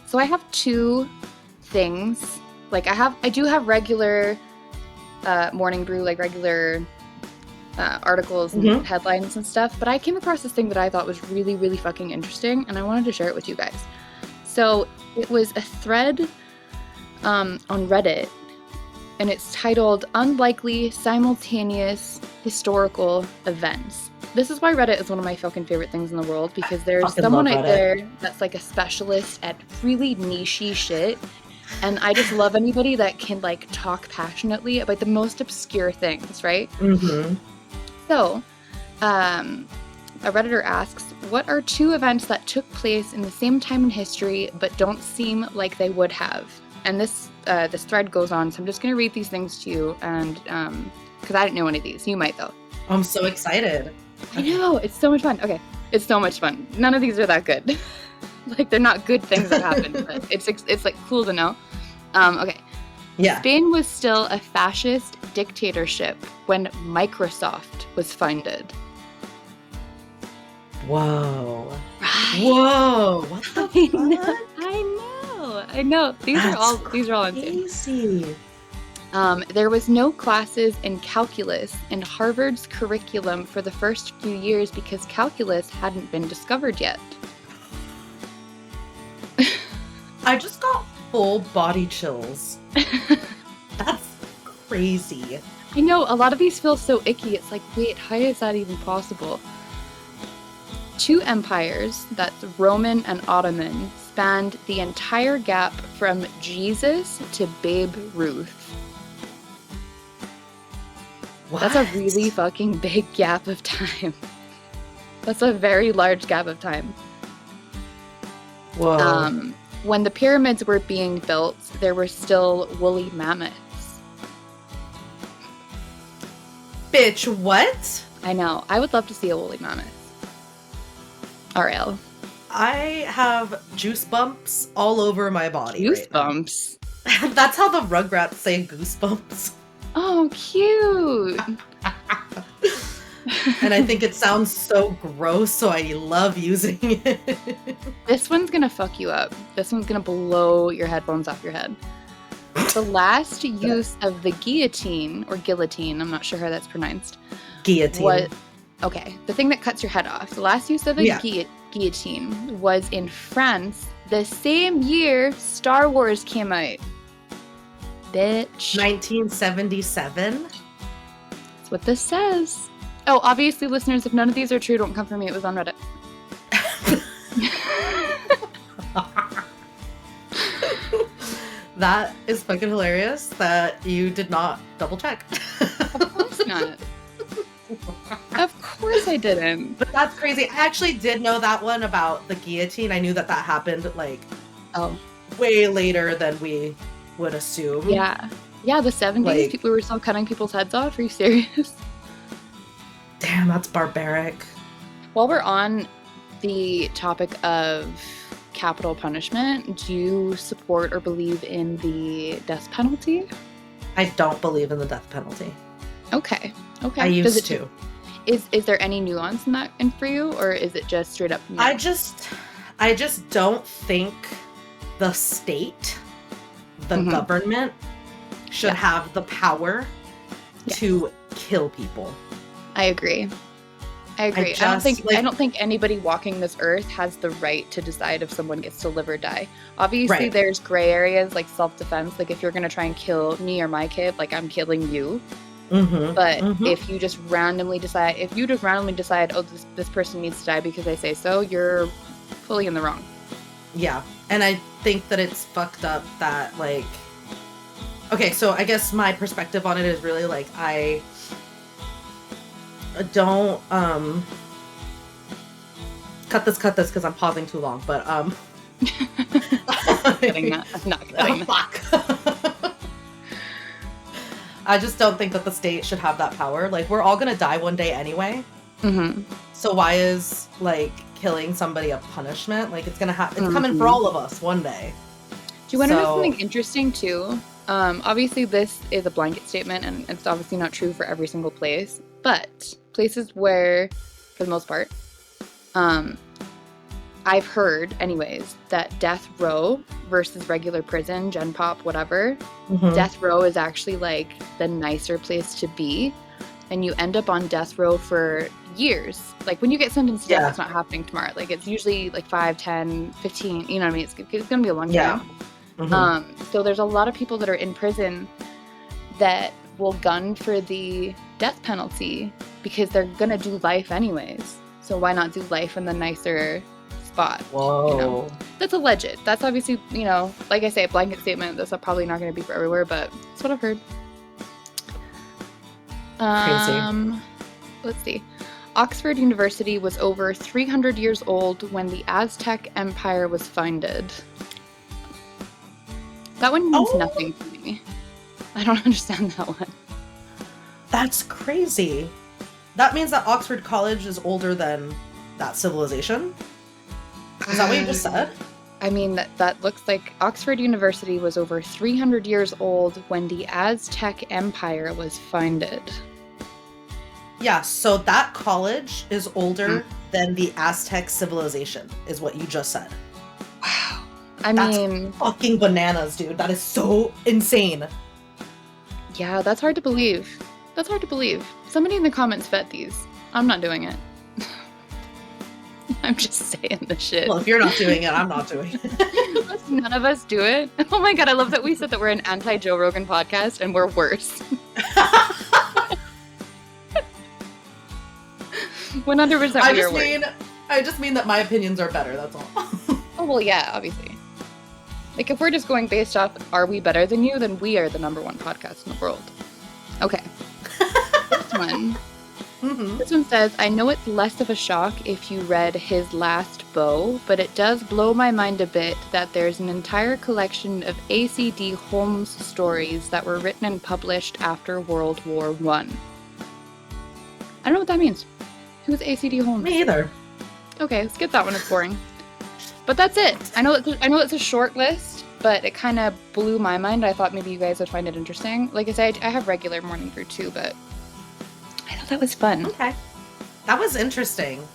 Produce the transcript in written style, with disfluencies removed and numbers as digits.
So I have two things. Like I do have regular morning brew, like regular articles and headlines and stuff, but I came across this thing that I thought was really, really fucking interesting, and I wanted to share it with you guys. So it was a thread on Reddit, and it's titled Unlikely Simultaneous Historical Events. This is why Reddit is one of my fucking favorite things in the world, because there's someone out there that's like a specialist at really niche-y shit, and I just love anybody that can like talk passionately about the most obscure things, right? Mm-hmm. So, a Redditor asks, what are two events that took place in the same time in history but don't seem like they would have? And this thread goes on, so I'm just going to read these things to you, and because I didn't know any of these. You might, though. I'm so excited. I know, it's so much fun. Okay, it's so much fun. None of these are that good. Like, they're not good things that happen, but it's like cool to know. Okay. Yeah. Spain was still a fascist dictatorship when Microsoft was founded. Whoa. Right. Whoa. What the fuck? I know. These are all insane. There was no classes in calculus in Harvard's curriculum for the first few years because calculus hadn't been discovered yet. I just got full body chills. That's crazy. I know, a lot of these feel so icky. It's like, wait, how is that even possible? Two empires, that's Roman and Ottoman, spanned the entire gap from Jesus to Babe Ruth. What? That's a really fucking big gap of time. That's a very large gap of time. Whoa. When the pyramids were being built, there were still woolly mammoths. Bitch, what? I know. I would love to see a woolly mammoth. RL. I have juice bumps all over my body. Goosebumps. Right. That's how the Rugrats say goosebumps. Oh, cute. And I think it sounds so gross, so I love using it. This one's gonna fuck you up. This one's gonna blow your headphones off your head. The last use of the guillotine, or guillotine, I'm not sure how that's pronounced. Guillotine. Okay, the thing that cuts your head off. The last use of a guillotine was in France the same year Star Wars came out. Bitch. 1977? That's what this says. Oh, obviously, listeners, if none of these are true, don't come for me. It was on Reddit. That is fucking hilarious that you did not double check. Of course not. Of course I didn't. But that's crazy. I actually did know that one about the guillotine. I knew that happened like way later than we would assume. Yeah. Yeah, the 70s, like, people were still cutting people's heads off. Are you serious? Damn, that's barbaric. While we're on the topic of capital punishment, do you support or believe in the death penalty? I don't believe in the death penalty. Okay. I used to. Is there any nuance in that for you, or is it just straight up no? I just don't think the state, the government, should have the power to kill people. I agree. I don't think anybody walking this earth has the right to decide if someone gets to live or die. Obviously, there's gray areas like self-defense. Like if you're gonna try and kill me or my kid, like I'm killing you. But if you just randomly decide, oh, this person needs to die because I say so, you're fully in the wrong. Yeah, and I think that it's fucked up that like. Okay, so I guess my perspective on it is really like I don't cut this because I'm pausing too long, but I'm not cutting that. I just don't think that the state should have that power. Like, we're all gonna die one day anyway. So why is like killing somebody a punishment? Like, it's gonna it's coming for all of us one day. Do you want to know something interesting too? Obviously this is a blanket statement and it's obviously not true for every single place, but places where, for the most part, I've heard, anyways, that death row versus regular prison, gen pop, whatever, death row is actually like the nicer place to be. And you end up on death row for years. Like when you get sentenced to death, it's not happening tomorrow. Like it's usually like 5, 10, 15, you know what I mean? It's going to be a long time. So there's a lot of people that are in prison that will gun for the death penalty because they're going to do life anyways. So why not do life in the nicer spot? Whoa. You know? That's alleged. That's obviously, you know, like I say, a blanket statement. That's probably not going to be for everywhere, but that's what I've heard. Crazy. Let's see. Oxford University was over 300 years old when the Aztec Empire was founded. That one means nothing to me. I don't understand that one. That's crazy. That means that Oxford College is older than that civilization? Is that what you just said? I mean, that looks like Oxford University was over 300 years old when the Aztec Empire was founded. Yeah, so that college is older than the Aztec civilization, is what you just said. Wow. That's fucking bananas, dude. That is so insane. Yeah, that's hard to believe. That's hard to believe. Somebody in the comments vet these. I'm not doing it. I'm just saying the shit. Well, if you're not doing it, I'm not doing it. Let's none of us do it. Oh my god, I love that we said that we're an anti-Joe Rogan podcast and we're worse. 100% we are worse. I just mean that my opinions are better, that's all. Oh, well, yeah, obviously. Like, if we're just going based off, are we better than you, then we are the number one podcast in the world. Okay. This one. This one says, I know it's less of a shock if you read His Last Beau, but it does blow my mind a bit that there's an entire collection of A.C.D. Holmes stories that were written and published after World War I. I don't know what that means. Who's A.C.D. Holmes? Me either. Okay, skip that one. It's boring. But that's it. I know it's a short list, but it kind of blew my mind. I thought maybe you guys would find it interesting. Like I said, I have regular morning brew too, but I thought that was fun. Okay. That was interesting.